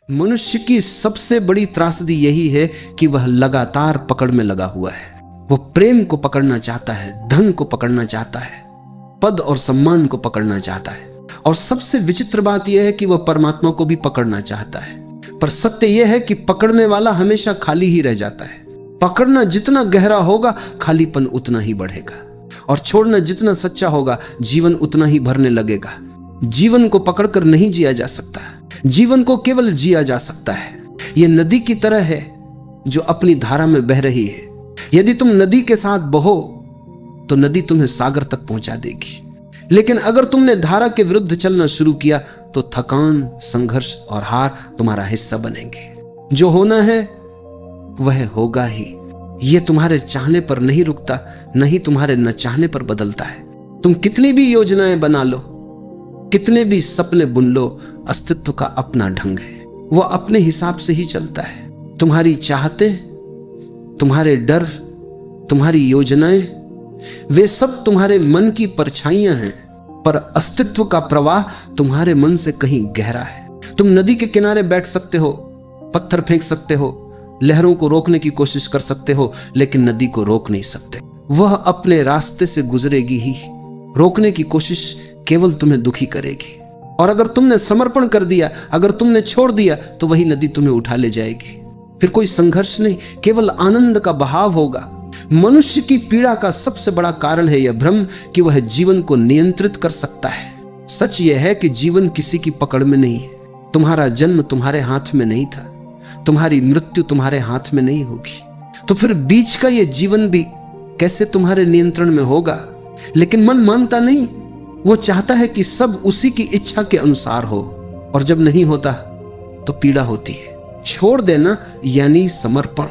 मनुष्य की सबसे बड़ी त्रासदी यही है कि वह लगातार पकड़ में लगा हुआ है। वो प्रेम को पकड़ना चाहता है, धन को पकड़ना चाहता है, पद और सम्मान को पकड़ना चाहता है, और सबसे विचित्र बात यह है कि वह परमात्मा को भी पकड़ना चाहता है। पर सत्य यह है कि पकड़ने वाला हमेशा खाली ही रह जाता है। पकड़ना जितना गहरा होगा, खालीपन उतना ही बढ़ेगा, और छोड़ना जितना सच्चा होगा, जीवन उतना ही भरने लगेगा। जीवन को पकड़कर नहीं जिया जा सकता, जीवन को केवल जिया जा सकता है। यह नदी की तरह है जो अपनी धारा में बह रही है। यदि तुम नदी के साथ बहो तो नदी तुम्हें सागर तक पहुंचा देगी, लेकिन अगर तुमने धारा के विरुद्ध चलना शुरू किया तो थकान, संघर्ष और हार तुम्हारा हिस्सा बनेंगे। जो होना है वह होगा ही। यह तुम्हारे चाहने पर नहीं रुकता, नहीं तुम्हारे न चाहने पर बदलता है। तुम कितनी भी योजनाएं बना लो, कितने भी सपने बुन लो, अस्तित्व का अपना ढंग है। वह अपने हिसाब से ही चलता है। तुम्हारी चाहते, तुम्हारे डर, तुम्हारी योजनाएं, वे सब तुम्हारे मन की परछाइयां हैं, पर अस्तित्व का प्रवाह तुम्हारे मन से कहीं गहरा है। तुम नदी के किनारे बैठ सकते हो, पत्थर फेंक सकते हो, लहरों को रोकने की कोशिश कर सकते हो, लेकिन नदी को रोक नहीं सकते। वह अपने रास्ते से गुजरेगी ही। रोकने की कोशिश केवल तुम्हें दुखी करेगी। और अगर तुमने समर्पण कर दिया, अगर तुमने छोड़ दिया, तो वही नदी तुम्हें उठा ले जाएगी। फिर कोई संघर्ष नहीं, केवल आनंद का बहाव होगा। मनुष्य की पीड़ा का सबसे बड़ा कारण है यह भ्रम कि वह जीवन को नियंत्रित कर सकता है। सच यह है कि जीवन किसी की पकड़ में नहीं है। तुम्हारा जन्म तुम्हारे हाथ में नहीं था, तुम्हारी मृत्यु तुम्हारे हाथ में नहीं होगी, तो फिर बीच का यह जीवन भी कैसे तुम्हारे नियंत्रण में होगा? लेकिन मन मानता नहीं। वो चाहता है कि सब उसी की इच्छा के अनुसार हो, और जब नहीं होता तो पीड़ा होती है। छोड़ देना यानी समर्पण।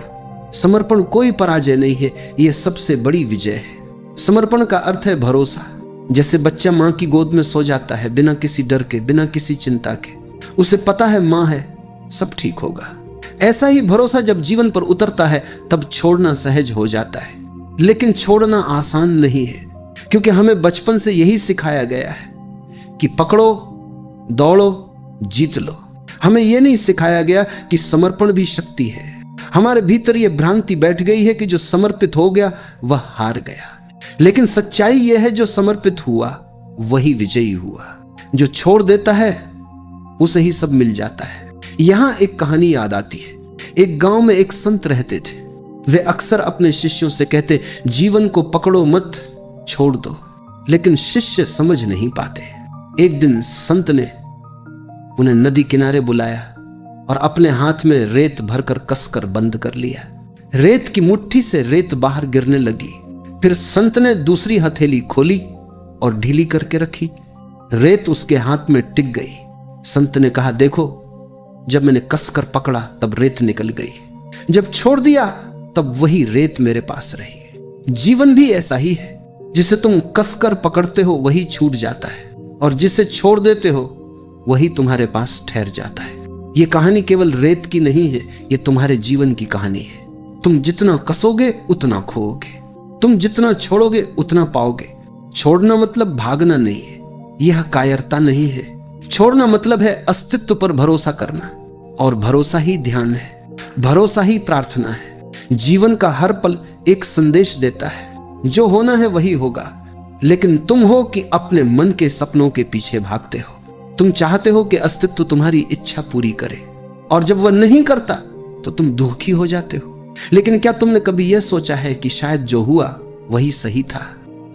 समर्पण कोई पराजय नहीं है, यह सबसे बड़ी विजय है। समर्पण का अर्थ है भरोसा। जैसे बच्चा मां की गोद में सो जाता है बिना किसी डर के, बिना किसी चिंता के। उसे पता है मां है, सब ठीक होगा। ऐसा ही भरोसा जब जीवन पर उतरता है तब छोड़ना सहज हो जाता है। लेकिन छोड़ना आसान नहीं है, क्योंकि हमें बचपन से यही सिखाया गया है कि पकड़ो, दौड़ो, जीत लो। हमें यह नहीं सिखाया गया कि समर्पण भी शक्ति है। हमारे भीतर यह भ्रांति बैठ गई है कि जो समर्पित हो गया वह हार गया। लेकिन सच्चाई यह है, जो समर्पित हुआ वही विजयी हुआ। जो छोड़ देता है उसे ही सब मिल जाता है। यहां एक कहानी याद आती है। एक गांव में एक संत रहते थे। वे अक्सर अपने शिष्यों से कहते, जीवन को पकड़ो मत, छोड़ दो। लेकिन शिष्य समझ नहीं पाते। एक दिन संत ने उन्हें नदी किनारे बुलाया और अपने हाथ में रेत भरकर कसकर बंद कर लिया। रेत की मुट्ठी से रेत बाहर गिरने लगी। फिर संत ने दूसरी हथेली खोली और ढीली करके रखी। रेत उसके हाथ में टिक गई। संत ने कहा, देखो, जब मैंने कसकर पकड़ा तब रेत निकल गई, जब छोड़ दिया तब वही रेत मेरे पास रही। जीवन भी ऐसा ही है। जिसे तुम कसकर पकड़ते हो वही छूट जाता है, और जिसे छोड़ देते हो वही तुम्हारे पास ठहर जाता है। यह कहानी केवल रेत की नहीं है, यह तुम्हारे जीवन की कहानी है। तुम जितना कसोगे उतना खोओगे, तुम जितना छोड़ोगे उतना पाओगे। छोड़ना मतलब भागना नहीं है, यह कायरता नहीं है। छोड़ना मतलब है अस्तित्व पर भरोसा करना, और भरोसा ही ध्यान है, भरोसा ही प्रार्थना है। जीवन का हर पल एक संदेश देता है, जो होना है वही होगा। लेकिन तुम हो कि अपने मन के सपनों के पीछे भागते हो। तुम चाहते हो कि अस्तित्व तुम्हारी इच्छा पूरी करे, और जब वह नहीं करता तो तुम दुखी हो जाते हो। लेकिन क्या तुमने कभी यह सोचा है कि शायद जो हुआ वही सही था?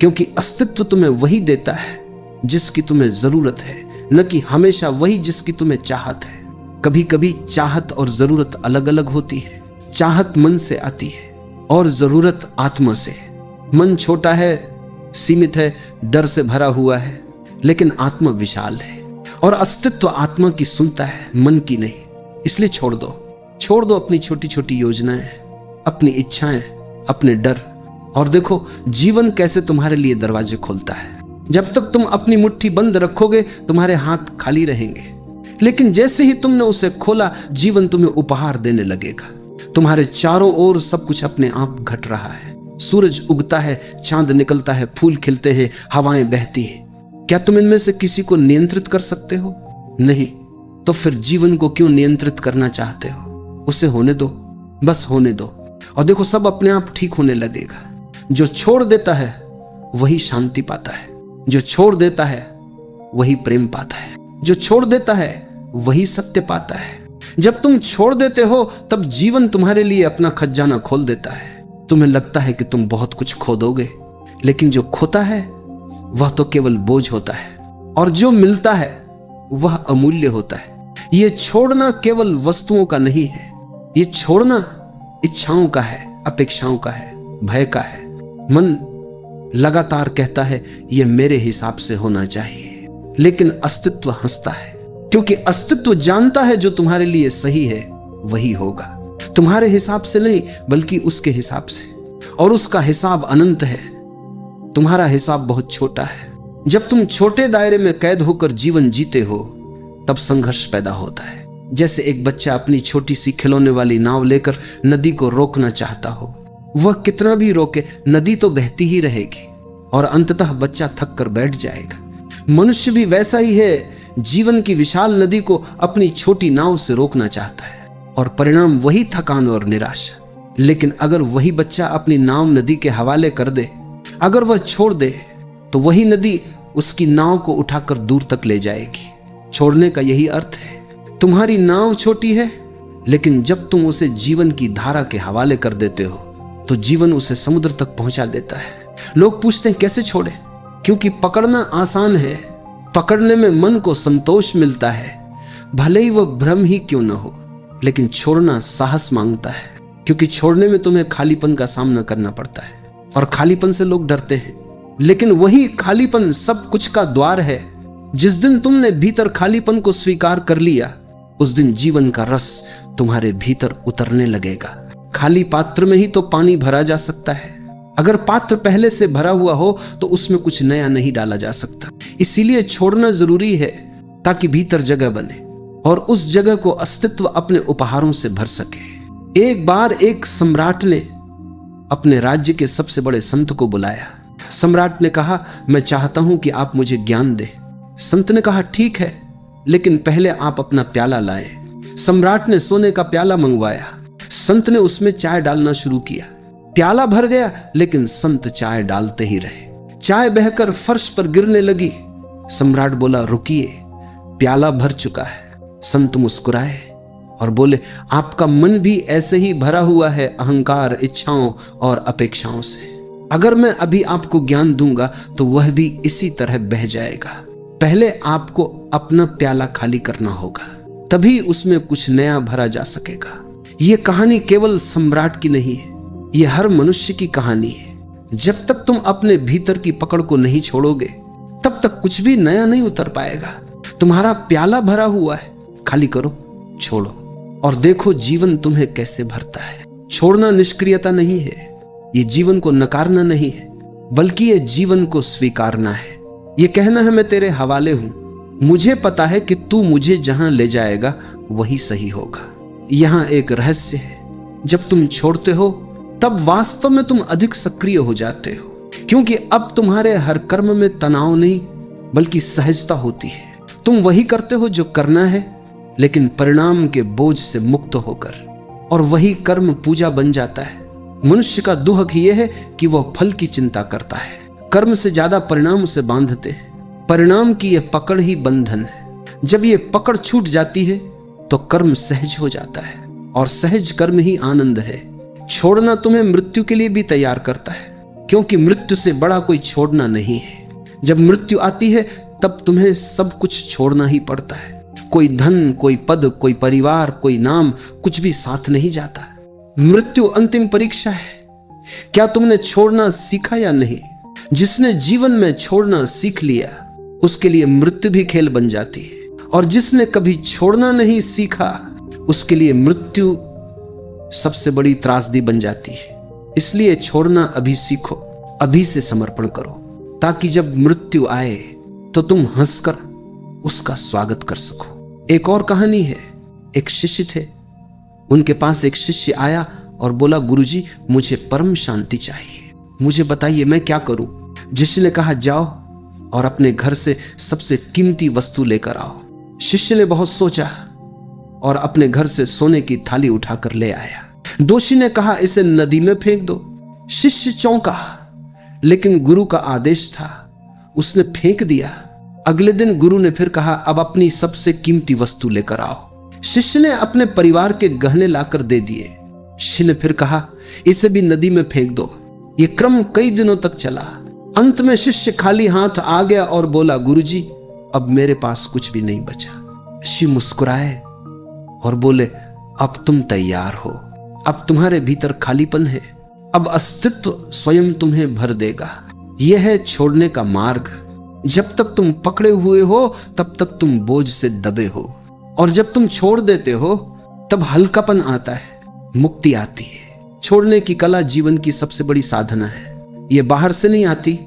क्योंकि अस्तित्व तुम्हें वही देता है जिसकी तुम्हें जरूरत है, न कि हमेशा वही जिसकी तुम्हें चाहत है। कभी कभी चाहत और जरूरत अलग अलग होती है। चाहत मन से आती है और जरूरत आत्मा से। मन छोटा है, सीमित है, डर से भरा हुआ है, लेकिन आत्मा विशाल है, और अस्तित्व आत्मा की सुनता है, मन की नहीं। इसलिए छोड़ दो अपनी छोटी छोटी योजनाएं, अपनी इच्छाएं, अपने डर, और देखो जीवन कैसे तुम्हारे लिए दरवाजे खोलता है। जब तक तुम अपनी मुट्ठी बंद रखोगे तुम्हारे हाथ खाली रहेंगे, लेकिन जैसे ही तुमने उसे खोला जीवन तुम्हें उपहार देने लगेगा। तुम्हारे चारों ओर सब कुछ अपने आप घट रहा है। सूरज उगता है, चांद निकलता है, फूल खिलते हैं, हवाएं बहती हैं। क्या तुम इनमें से किसी को नियंत्रित कर सकते हो? नहीं। तो फिर जीवन को क्यों नियंत्रित करना चाहते हो? उसे होने दो, बस होने दो, और देखो सब अपने आप ठीक होने लगेगा। जो छोड़ देता है वही शांति पाता है, जो छोड़ देता है वही प्रेम पाता है, जो छोड़ देता है वही सत्य पाता है। जब तुम छोड़ देते हो तब जीवन तुम्हारे लिए अपना खजाना खोल देता है। तुम्हें लगता है कि तुम बहुत कुछ खो दोगे, लेकिन जो खोता है वह तो केवल बोझ होता है, और जो मिलता है वह अमूल्य होता है। यह छोड़ना केवल वस्तुओं का नहीं है, यह छोड़ना इच्छाओं का है, अपेक्षाओं का है, भय का है। मन लगातार कहता है यह मेरे हिसाब से होना चाहिए, लेकिन अस्तित्व हंसता है, क्योंकि अस्तित्व जानता है जो तुम्हारे लिए सही है वही होगा, तुम्हारे हिसाब से नहीं बल्कि उसके हिसाब से, और उसका हिसाब अनंत है, तुम्हारा हिसाब बहुत छोटा है। जब तुम छोटे दायरे में कैद होकर जीवन जीते हो तब संघर्ष पैदा होता है। जैसे एक बच्चा अपनी छोटी सी खिलौने वाली नाव लेकर नदी को रोकना चाहता हो, वह कितना भी रोके नदी तो बहती ही रहेगी और अंततः बच्चा थक कर बैठ जाएगा। मनुष्य भी वैसा ही है, जीवन की विशाल नदी को अपनी छोटी नाव से रोकना चाहता है और परिणाम वही थकान और निराशा। लेकिन अगर वही बच्चा अपनी नाव नदी के हवाले कर दे, अगर वह छोड़ दे, तो वही नदी उसकी नाव को उठाकर दूर तक ले जाएगी। छोड़ने का यही अर्थ है। तुम्हारी नाव छोटी है, लेकिन जब तुम उसे जीवन की धारा के हवाले कर देते हो तो जीवन उसे समुद्र तक पहुंचा देता है। लोग पूछते हैं कैसे छोड़े? क्योंकि पकड़ना आसान है, पकड़ने में मन को संतोष मिलता है, भले ही वह भ्रम ही क्यों न हो। लेकिन छोड़ना साहस मांगता है, क्योंकि छोड़ने में तुम्हें खालीपन का सामना करना पड़ता है, और खालीपन से लोग डरते हैं। लेकिन वही खालीपन सब कुछ का द्वार है। जिस दिन तुमने भीतर खालीपन को स्वीकार कर लिया, उस दिन जीवन का रस तुम्हारे भीतर उतरने लगेगा। खाली पात्र में ही तो पानी भरा जा सकता है। अगर पात्र पहले से भरा हुआ हो तो उसमें कुछ नया नहीं डाला जा सकता। इसीलिए छोड़ना जरूरी है, ताकि भीतर जगह बने और उस जगह को अस्तित्व अपने उपहारों से भर सके। एक बार एक सम्राट ने अपने राज्य के सबसे बड़े संत को बुलाया। सम्राट ने कहा, मैं चाहता हूं कि आप मुझे ज्ञान दें। संत ने कहा, ठीक है, लेकिन पहले आप अपना प्याला लाएं। सम्राट ने सोने का प्याला मंगवाया। संत ने उसमें चाय डालना शुरू किया। प्याला भर गया, लेकिन संत चाय डालते ही रहे। चाय बहकर फर्श पर गिरने लगी। सम्राट बोला, रुकिए, प्याला भर चुका है। संत मुस्कुराए और बोले, आपका मन भी ऐसे ही भरा हुआ है अहंकार, इच्छाओं और अपेक्षाओं से। अगर मैं अभी आपको ज्ञान दूंगा तो वह भी इसी तरह बह जाएगा। पहले आपको अपना प्याला खाली करना होगा, तभी उसमें कुछ नया भरा जा सकेगा। यह कहानी केवल सम्राट की नहीं है, यह हर मनुष्य की कहानी है। जब तक तुम अपने भीतर की पकड़ को नहीं छोड़ोगे, तब तक कुछ भी नया नहीं उतर पाएगा। तुम्हारा प्याला भरा हुआ है, खाली करो, छोड़ो, और देखो जीवन तुम्हें कैसे भरता है। छोड़ना निष्क्रियता नहीं है, ये जीवन को नकारना नहीं है, बल्कि ये जीवन को स्वीकारना है। ये कहना है, मैं तेरे हवाले हूं, मुझे पता है कि तू मुझे जहां ले जाएगा वही सही होगा। यहां एक रहस्य है, जब तुम छोड़ते हो तब वास्तव में तुम अधिक सक्रिय हो जाते हो, क्योंकि अब तुम्हारे हर कर्म में तनाव नहीं बल्कि सहजता होती है। तुम वही करते हो जो करना है, लेकिन परिणाम के बोझ से मुक्त होकर, और वही कर्म पूजा बन जाता है। मनुष्य का दुख यह है कि वह फल की चिंता करता है, कर्म से ज्यादा परिणाम उसे बांधते हैं। परिणाम की यह पकड़ ही बंधन है। जब यह पकड़ छूट जाती है तो कर्म सहज हो जाता है, और सहज कर्म ही आनंद है। छोड़ना तुम्हें मृत्यु के लिए भी तैयार करता है, क्योंकि मृत्यु से बड़ा कोई छोड़ना नहीं है। जब मृत्यु आती है तब तुम्हें सब कुछ छोड़ना ही पड़ता है। कोई धन, कोई पद, कोई परिवार, कोई नाम, कुछ भी साथ नहीं जाता। मृत्यु अंतिम परीक्षा है। क्या तुमने छोड़ना सीखा या नहीं? जिसने जीवन में छोड़ना सीख लिया, उसके लिए मृत्यु भी खेल बन जाती है, और जिसने कभी छोड़ना नहीं सीखा, उसके लिए मृत्यु सबसे बड़ी त्रासदी बन जाती है। इसलिए छोड़ना अभी सीखो, अभी से समर्पण करो, ताकि जब मृत्यु आए तो तुम हंसकर उसका स्वागत कर सको। एक और कहानी है। एक शिष्य थे, उनके पास एक शिष्य आया और बोला, गुरुजी, मुझे परम शांति चाहिए, मुझे बताइए मैं क्या करूं। शिष्य ने कहा, जाओ और अपने घर से सबसे कीमती वस्तु लेकर आओ। शिष्य ने बहुत सोचा और अपने घर से सोने की थाली उठाकर ले आया। दोषी ने कहा, इसे नदी में फेंक दो। शिष्य चौंका, लेकिन गुरु का आदेश था, उसने फेंक दिया। अगले दिन गुरु ने फिर कहा, अब अपनी सबसे कीमती वस्तु लेकर आओ। शिष्य ने अपने परिवार के गहने लाकर दे दिए। शिष्य ने फिर कहा, इसे भी नदी में फेंक दो। ये क्रम कई दिनों तक चला। अंत में शिष्य खाली हाथ आ गया और बोला, गुरुजी, अब मेरे पास कुछ भी नहीं बचा। शिष्य मुस्कुराए और बोले, अब तुम तैयार हो, अब तुम्हारे भीतर खालीपन है, अब अस्तित्व स्वयं तुम्हें भर देगा। यह है छोड़ने का मार्ग। जब तक तुम पकड़े हुए हो तब तक तुम बोझ से दबे हो, और जब तुम छोड़ देते हो तब हल्कापन आता है, मुक्ति आती है। छोड़ने की कला जीवन की सबसे बड़ी साधना है। यह बाहर से नहीं आती,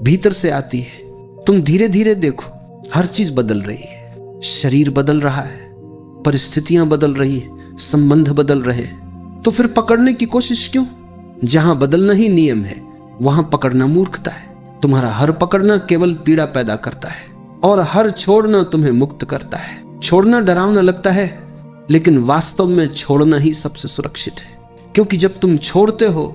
भीतर से आती है। तुम धीरे धीरे देखो, हर चीज बदल रही है। शरीर बदल रहा है, परिस्थितियां बदल रही हैं, संबंध बदल रहे हैं। तो फिर पकड़ने की कोशिश क्यों? जहां बदलना ही नियम है वहां पकड़ना मूर्खता है। तुम्हारा हर पकड़ना केवल पीड़ा पैदा करता है और हर छोड़ना तुम्हें मुक्त करता है। छोड़ना डरावना लगता है, लेकिन वास्तव में छोड़ना ही सबसे सुरक्षित है, क्योंकि जब तुम छोड़ते हो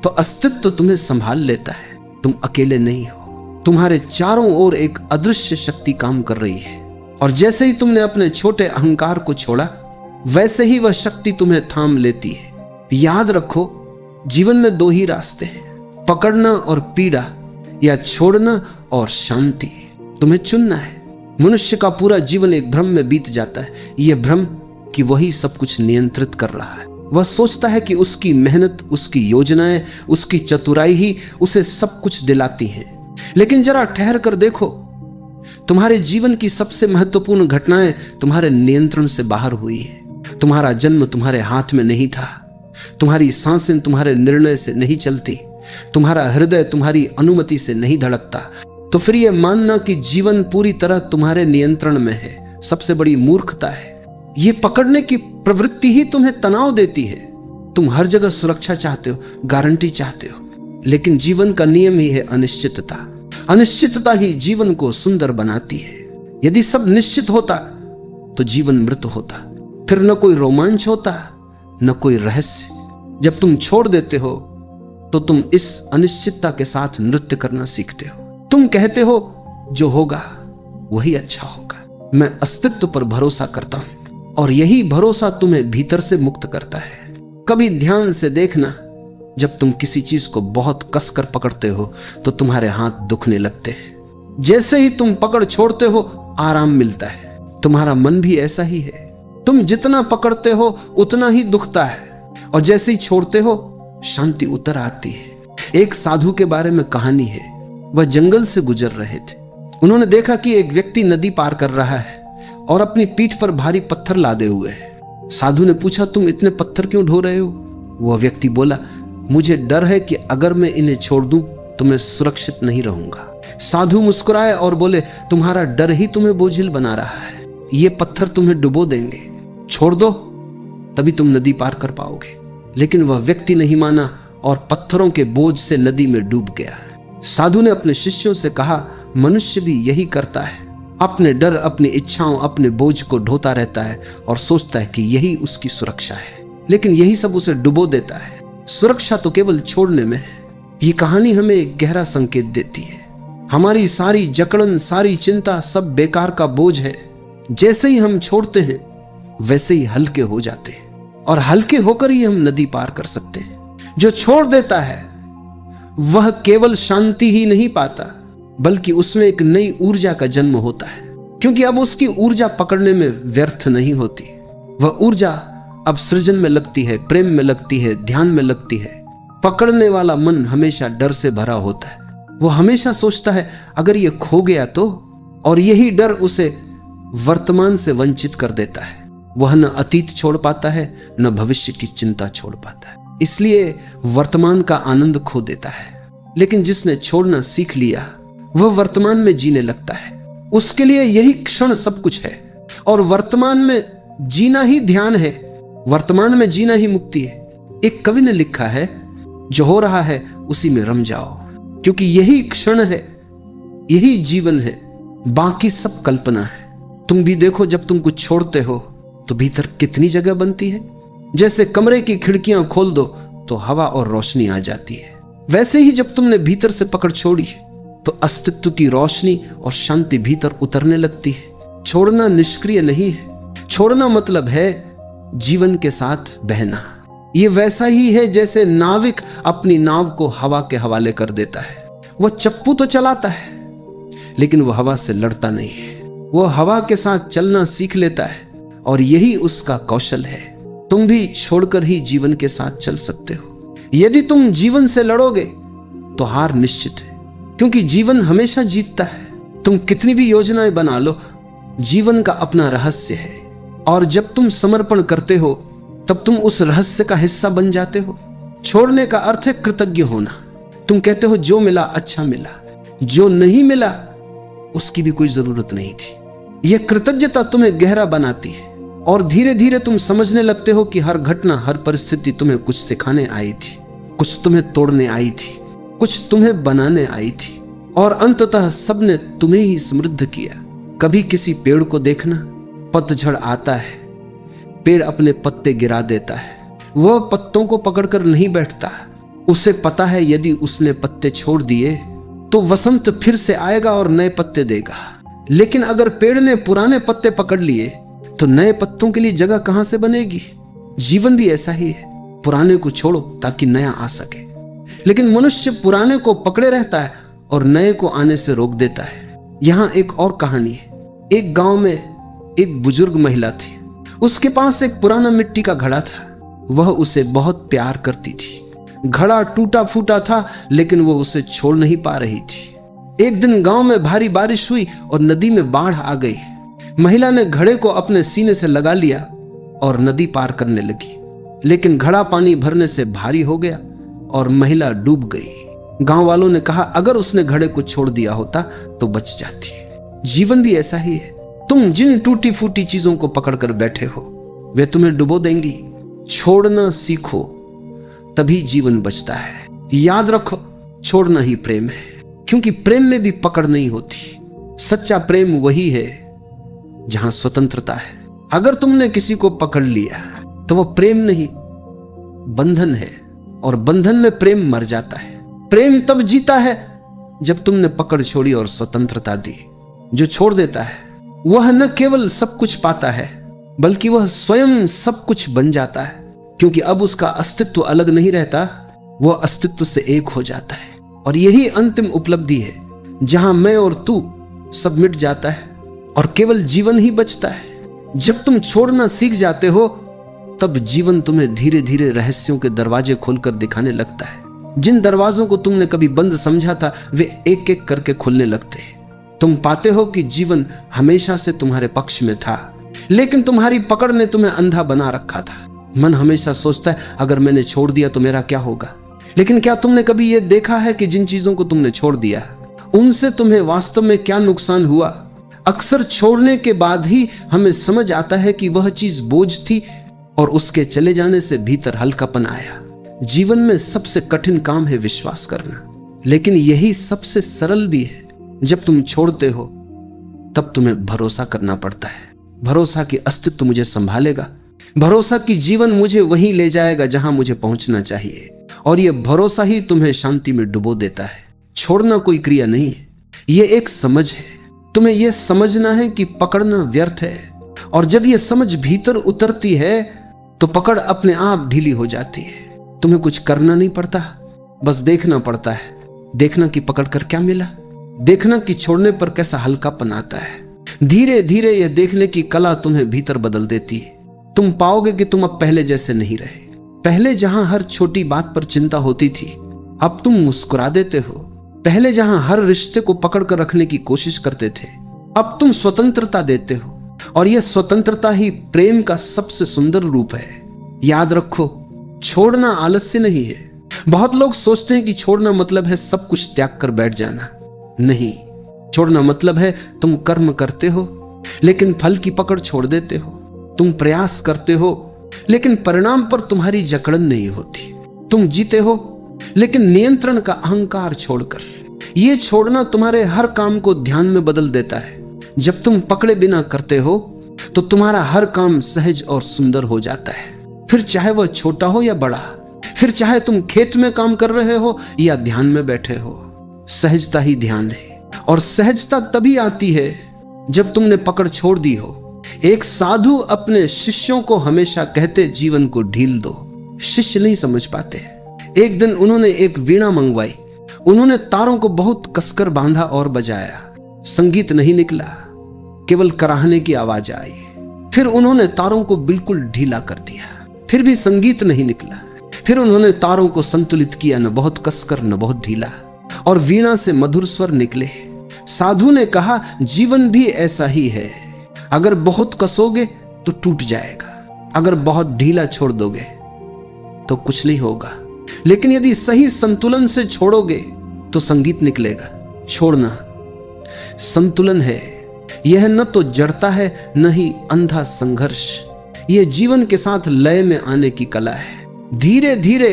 तो अस्तित्व तुम्हें संभाल लेता है। तुम अकेले नहीं हो, तुम्हारे चारों ओर एक अदृश्य शक्ति काम कर रही है, और जैसे ही तुमने अपने छोटे अहंकार को छोड़ा, वैसे ही वह शक्ति तुम्हें थाम लेती है। याद रखो, जीवन में दो ही रास्ते हैं, पकड़ना और पीड़ा, या छोड़ना और शांति। तुम्हें चुनना है। मनुष्य का पूरा जीवन एक भ्रम में बीत जाता है, यह भ्रम कि वही सब कुछ नियंत्रित कर रहा है। वह सोचता है कि उसकी मेहनत, उसकी योजनाएं, उसकी चतुराई ही उसे सब कुछ दिलाती हैं। लेकिन जरा ठहर कर देखो, तुम्हारे जीवन की सबसे महत्वपूर्ण घटनाएं तुम्हारे नियंत्रण से बाहर हुई है। तुम्हारा जन्म तुम्हारे हाथ में नहीं था, तुम्हारी सांसें तुम्हारे निर्णय से नहीं चलती, तुम्हारा हृदय तुम्हारी अनुमति से नहीं धड़कता। तो फिर यह मानना कि जीवन पूरी तरह तुम्हारे नियंत्रण में है सबसे बड़ी मूर्खता है। ये पकड़ने की प्रवृत्ति ही तुम्हें तनाव देती है। तुम हर जगह सुरक्षा चाहते हो, गारंटी चाहते हो, लेकिन जीवन का नियम ही है अनिश्चितता। अनिश्चितता ही जीवन को सुंदर बनाती है। यदि सब निश्चित होता तो जीवन मृत होता, फिर न कोई रोमांच होता, न कोई रहस्य। जब तुम छोड़ देते हो तो तुम इस अनिश्चितता के साथ नृत्य करना सीखते हो। तुम कहते हो जो होगा वही अच्छा होगा। मैं अस्तित्व पर भरोसा करता हूं, और यही भरोसा तुम्हें भीतर से मुक्त करता है। कभी ध्यान से देखना, जब तुम किसी चीज को बहुत कसकर पकड़ते हो तो तुम्हारे हाथ दुखने लगते हैं। जैसे ही तुम पकड़ छोड़ते हो आराम मिलता है। तुम्हारा मन भी ऐसा ही है। तुम जितना पकड़ते हो उतना ही दुखता है, और जैसे ही छोड़ते हो शांति उतर आती है। एक साधु के बारे में कहानी है। वह जंगल से गुजर रहे थे। उन्होंने देखा कि एक व्यक्ति नदी पार कर रहा है और अपनी पीठ पर भारी पत्थर लादे हुए है। साधु ने पूछा, तुम इतने पत्थर क्यों ढो रहे हो? वह व्यक्ति बोला, मुझे डर है कि अगर मैं इन्हें छोड़ दूं तो मैं सुरक्षित नहीं रहूंगा। साधु मुस्कुराए और बोले, तुम्हारा डर ही तुम्हें बोझिल बना रहा है। ये पत्थर तुम्हें डुबो देंगे, छोड़ दो, तभी तुम नदी पार कर पाओगे। लेकिन वह व्यक्ति नहीं माना और पत्थरों के बोझ से नदी में डूब गया। साधु ने अपने शिष्यों से कहा, मनुष्य भी यही करता है। अपने डर, अपनी इच्छाओं, अपने बोझ को ढोता रहता है और सोचता है कि यही उसकी सुरक्षा है, लेकिन यही सब उसे डुबो देता है। सुरक्षा तो केवल छोड़ने में है। ये कहानी हमें एक गहरा संकेत देती है। हमारी सारी जकड़न, सारी चिंता सब बेकार का बोझ है। जैसे ही हम छोड़ते हैं वैसे ही हल्के हो जाते हैं, और हल्के होकर ही हम नदी पार कर सकते हैं। जो छोड़ देता है वह केवल शांति ही नहीं पाता, बल्कि उसमें एक नई ऊर्जा का जन्म होता है, क्योंकि अब उसकी ऊर्जा पकड़ने में व्यर्थ नहीं होती। वह ऊर्जा अब सृजन में लगती है, प्रेम में लगती है, ध्यान में लगती है। पकड़ने वाला मन हमेशा डर से भरा होता है। वो हमेशा सोचता है अगर ये खो गया तो, और यही डर उसे वर्तमान से वंचित कर देता है। वह न अतीत छोड़ पाता है, न भविष्य की चिंता छोड़ पाता है, इसलिए वर्तमान का आनंद खो देता है। लेकिन जिसने छोड़ना सीख लिया वह वर्तमान में जीने लगता है। उसके लिए यही क्षण सब कुछ है, और वर्तमान में जीना ही ध्यान है, वर्तमान में जीना ही मुक्ति है। एक कवि ने लिखा है, जो हो रहा है उसी में रम जाओ, क्योंकि यही क्षण है, यही जीवन है, बाकी सब कल्पना है। तुम भी देखो, जब तुम कुछ छोड़ते हो तो भीतर कितनी जगह बनती है। जैसे कमरे की खिड़कियां खोल दो तो हवा और रोशनी आ जाती है, वैसे ही जब तुमने भीतर से पकड़ छोड़ी तो अस्तित्व की रोशनी और शांति भीतर उतरने लगती है। छोड़ना निष्क्रिय नहीं है, छोड़ना मतलब है जीवन के साथ बहना। ये वैसा ही है जैसे नाविक अपनी नाव को हवा के हवाले कर देता है। वह चप्पू तो चलाता है लेकिन वह हवा से लड़ता नहीं है, वह हवा के साथ चलना सीख लेता है और यही उसका कौशल है। तुम भी छोड़कर ही जीवन के साथ चल सकते हो। यदि तुम जीवन से लड़ोगे तो हार निश्चित है, क्योंकि जीवन हमेशा जीतता है। तुम कितनी भी योजनाएं बना लो, जीवन का अपना रहस्य है, और जब तुम समर्पण करते हो तब तुम उस रहस्य का हिस्सा बन जाते हो। छोड़ने का अर्थ है कृतज्ञ होना। तुम कहते हो जो मिला अच्छा मिला, जो नहीं मिला उसकी भी कोई जरूरत नहीं थी। यह कृतज्ञता तुम्हें गहरा बनाती है और धीरे धीरे तुम समझने लगते हो कि हर घटना, हर परिस्थिति तुम्हें कुछ सिखाने आई थी, कुछ तुम्हें तोड़ने आई थी, कुछ तुम्हें बनाने आई थी, और अंततः सबने तुम्हें ही समृद्ध किया। कभी किसी पेड़ को देखना, पतझड़ आता है, पेड़ अपने पत्ते गिरा देता है, वह पत्तों को पकड़कर नहीं बैठता। उसे पता है यदि उसने पत्ते छोड़ दिए तो वसंत फिर से आएगा और नए पत्ते देगा। लेकिन अगर पेड़ ने पुराने पत्ते पकड़ लिए तो नए पत्तों के लिए जगह कहां से बनेगी। जीवन भी ऐसा ही है, पुराने को छोड़ो ताकि नया आ सके। लेकिन मनुष्य पुराने को पकड़े रहता है और नए को आने से रोक देता है। यहां एक और कहानी है। एक गांव में एक बुजुर्ग महिला थी। उसके पास एक पुराना मिट्टी का घड़ा था। वह उसे बहुत प्यार करती थी। घड़ा टूटा फूटा था लेकिन वो उसे छोड़ नहीं पा रही थी। एक दिन गांव में भारी बारिश हुई और नदी में बाढ़ आ गई। महिला ने घड़े को अपने सीने से लगा लिया और नदी पार करने लगी, लेकिन घड़ा पानी भरने से भारी हो गया और महिला डूब गई। गांव वालों ने कहा अगर उसने घड़े को छोड़ दिया होता तो बच जाती। जीवन भी ऐसा ही है। तुम जिन टूटी फूटी चीजों को पकड़कर बैठे हो वे तुम्हें डुबो देंगी। छोड़ना सीखो, तभी जीवन बचता है। याद रखो, छोड़ना ही प्रेम है, क्योंकि प्रेम में भी पकड़ नहीं होती। सच्चा प्रेम वही है जहां स्वतंत्रता है। अगर तुमने किसी को पकड़ लिया तो वह प्रेम नहीं, बंधन है, और बंधन में प्रेम मर जाता है। प्रेम तब जीता है जब तुमने पकड़ छोड़ी और स्वतंत्रता दी। जो छोड़ देता है वह न केवल सब कुछ पाता है बल्कि वह स्वयं सब कुछ बन जाता है, क्योंकि अब उसका अस्तित्व अलग नहीं रहता, वह अस्तित्व से एक हो जाता है। और यही अंतिम उपलब्धि है जहां मैं और तू सब मिट जाता है और केवल जीवन ही बचता है। जब तुम छोड़ना सीख जाते हो तब जीवन तुम्हें धीरे धीरे रहस्यों के दरवाजे खोलकर दिखाने लगता है। जिन दरवाजों को तुमने कभी बंद समझा था वे एक एक करके खुलने लगते हैं। तुम पाते हो कि जीवन हमेशा से तुम्हारे पक्ष में था, लेकिन तुम्हारी पकड़ ने तुम्हें अंधा बना रखा था। मन हमेशा सोचता है अगर मैंने छोड़ दिया तो मेरा क्या होगा। लेकिन क्या तुमने कभी यह देखा है कि जिन चीजों को तुमने छोड़ दिया उनसे तुम्हें वास्तव में क्या नुकसान हुआ। अक्सर छोड़ने के बाद ही हमें समझ आता है कि वह चीज बोझ थी और उसके चले जाने से भीतर हल्कापन आया। जीवन में सबसे कठिन काम है विश्वास करना, लेकिन यही सबसे सरल भी है। जब तुम छोड़ते हो तब तुम्हें भरोसा करना पड़ता है। भरोसा कि अस्तित्व मुझे संभालेगा, भरोसा कि जीवन मुझे वहीं ले जाएगा जहां मुझे पहुंचना चाहिए, और यह भरोसा ही तुम्हें शांति में डुबो देता है। छोड़ना कोई क्रिया नहीं है, यह एक समझ है। तुम्हें यह समझना है कि पकड़ना व्यर्थ है, और जब यह समझ भीतर उतरती है तो पकड़ अपने आप ढीली हो जाती है। तुम्हें कुछ करना नहीं पड़ता, बस देखना पड़ता है। देखना कि पकड़ कर क्या मिला, देखना कि छोड़ने पर कैसा हल्कापन आता है। धीरे धीरे यह देखने की कला तुम्हें भीतर बदल देती है। तुम पाओगे कि तुम अब पहले जैसे नहीं रहे। पहले जहां हर छोटी बात पर चिंता होती थी अब तुम मुस्कुरा देते हो। पहले जहां हर रिश्ते को पकड़ कर रखने की कोशिश करते थे अब तुम स्वतंत्रता देते हो, और यह स्वतंत्रता ही प्रेम का सबसे सुंदर रूप है। याद रखो, छोड़ना आलस्य नहीं है। बहुत लोग सोचते हैं कि छोड़ना मतलब है सब कुछ त्याग कर बैठ जाना। नहीं, छोड़ना मतलब है तुम कर्म करते हो लेकिन फल की पकड़ छोड़ देते हो। तुम प्रयास करते हो लेकिन परिणाम पर तुम्हारी जकड़न नहीं होती। तुम जीते हो लेकिन नियंत्रण का अहंकार छोड़कर। यह छोड़ना तुम्हारे हर काम को ध्यान में बदल देता है। जब तुम पकड़े बिना करते हो तो तुम्हारा हर काम सहज और सुंदर हो जाता है, फिर चाहे वह छोटा हो या बड़ा, फिर चाहे तुम खेत में काम कर रहे हो या ध्यान में बैठे हो। सहजता ही ध्यान है, और सहजता तभी आती है जब तुमने पकड़ छोड़ दी हो। एक साधु अपने शिष्यों को हमेशा कहते, जीवन को ढील दो। शिष्य नहीं समझ पाते। एक दिन उन्होंने एक वीणा मंगवाई। उन्होंने तारों को बहुत कसकर बांधा और बजाया। संगीत नहीं निकला, केवल कराहने की आवाज आई। फिर उन्होंने तारों को बिल्कुल ढीला कर दिया, फिर भी संगीत नहीं निकला। फिर उन्होंने तारों को संतुलित किया, न बहुत कसकर न बहुत ढीला, और वीणा से मधुर स्वर निकले। साधु ने कहा, जीवन भी ऐसा ही है, अगर बहुत कसोगे तो टूट जाएगा, अगर बहुत ढीला छोड़ दोगे तो कुछ नहीं होगा, लेकिन यदि सही संतुलन से छोड़ोगे तो संगीत निकलेगा। छोड़ना संतुलन है, यह न तो जड़ता है न ही अंधा संघर्ष। यह जीवन के साथ लय में आने की कला है। धीरे धीरे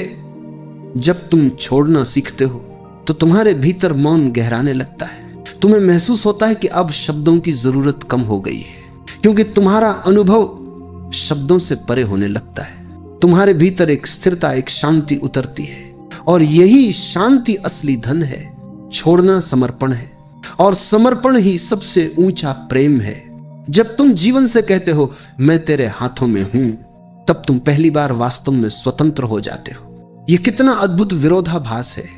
जब तुम छोड़ना सीखते हो तो तुम्हारे भीतर मौन गहराने लगता है। तुम्हें महसूस होता है कि अब शब्दों की जरूरत कम हो गई है, क्योंकि तुम्हारा अनुभव शब्दों से परे होने लगता है। तुम्हारे भीतर एक स्थिरता, एक शांति उतरती है, और यही शांति असली धन है। छोड़ना समर्पण है, और समर्पण ही सबसे ऊंचा प्रेम है। जब तुम जीवन से कहते हो, मैं तेरे हाथों में हूं, तब तुम पहली बार वास्तव में स्वतंत्र हो जाते हो। यह कितना अद्भुत विरोधाभास है।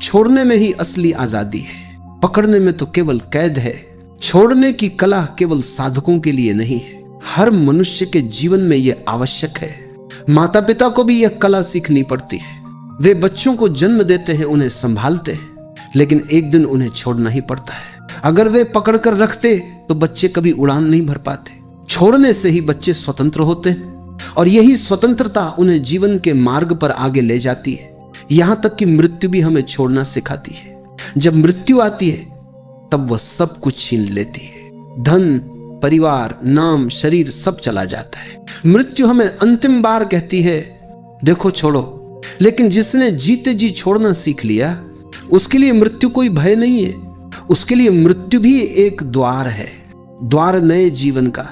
छोड़ने में ही असली आजादी है, पकड़ने में तो केवल कैद है। छोड़ने की कला केवल साधकों के लिए नहीं है, हर मनुष्य के जीवन में यह आवश्यक है। माता पिता को भी यह कला सीखनी पड़ती है। वे बच्चों को जन्म देते हैं, उन्हें संभालते हैं, लेकिन एक दिन उन्हें छोड़ना ही पड़ता है। अगर वे पकड़कर रखते तो बच्चे कभी उड़ान नहीं भर पाते। छोड़ने से ही बच्चे स्वतंत्र होते हैं, और यही स्वतंत्रता उन्हें जीवन के मार्ग पर आगे ले जाती है। यहां तक कि मृत्यु भी हमें छोड़ना सिखाती है। जब मृत्यु आती है तब वह सब कुछ छीन लेती है। धन, परिवार, नाम, शरीर सब चला जाता है। मृत्यु हमें अंतिम बार कहती है, देखो छोड़ो। लेकिन जिसने जीते जी छोड़ना सीख लिया, उसके लिए मृत्यु कोई भय नहीं है। उसके लिए मृत्यु भी एक द्वार है, द्वार नए जीवन का,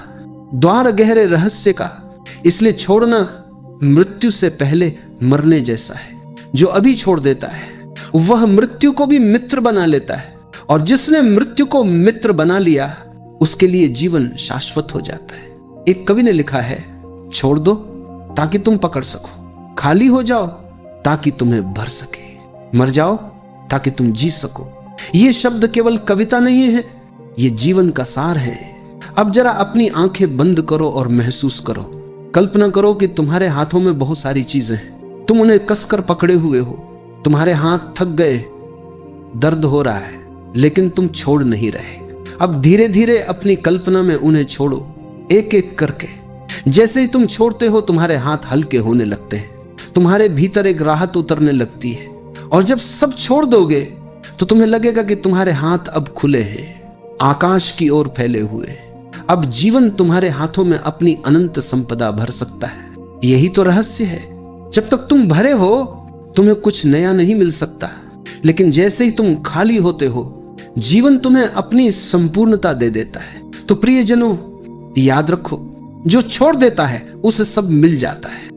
द्वार गहरे रहस्य का। इसलिए छोड़ना मृत्यु से पहले मरने जैसा है। जो अभी छोड़ देता है वह मृत्यु को भी मित्र बना लेता है, और जिसने मृत्यु को मित्र बना लिया उसके लिए जीवन शाश्वत हो जाता है। एक कवि ने लिखा है, छोड़ दो ताकि तुम पकड़ सको, खाली हो जाओ ताकि तुम्हें भर सके, मर जाओ ताकि तुम जी सको। ये शब्द केवल कविता नहीं है, ये जीवन का सार है। अब जरा अपनी आंखें बंद करो और महसूस करो। कल्पना करो कि तुम्हारे हाथों में बहुत सारी चीजें हैं, तुम उन्हें कसकर पकड़े हुए हो, तुम्हारे हाथ थक गए, दर्द हो रहा है, लेकिन तुम छोड़ नहीं रहे। अब धीरे धीरे अपनी कल्पना में उन्हें छोड़ो, एक एक करके। जैसे ही तुम छोड़ते हो तुम्हारे हाथ हल्के होने लगते हैं, तुम्हारे भीतर एक राहत उतरने लगती है। और जब सब छोड़ दोगे तो तुम्हें लगेगा कि तुम्हारे हाथ अब खुले हैं, आकाश की ओर फैले हुए। अब जीवन तुम्हारे हाथों में अपनी अनंत संपदा भर सकता है। यही तो रहस्य है। जब तक तुम भरे हो तुम्हें कुछ नया नहीं मिल सकता, लेकिन जैसे ही तुम खाली होते हो जीवन तुम्हें अपनी संपूर्णता दे देता है। तो प्रियजनों, याद रखो, जो छोड़ देता है उसे सब मिल जाता है।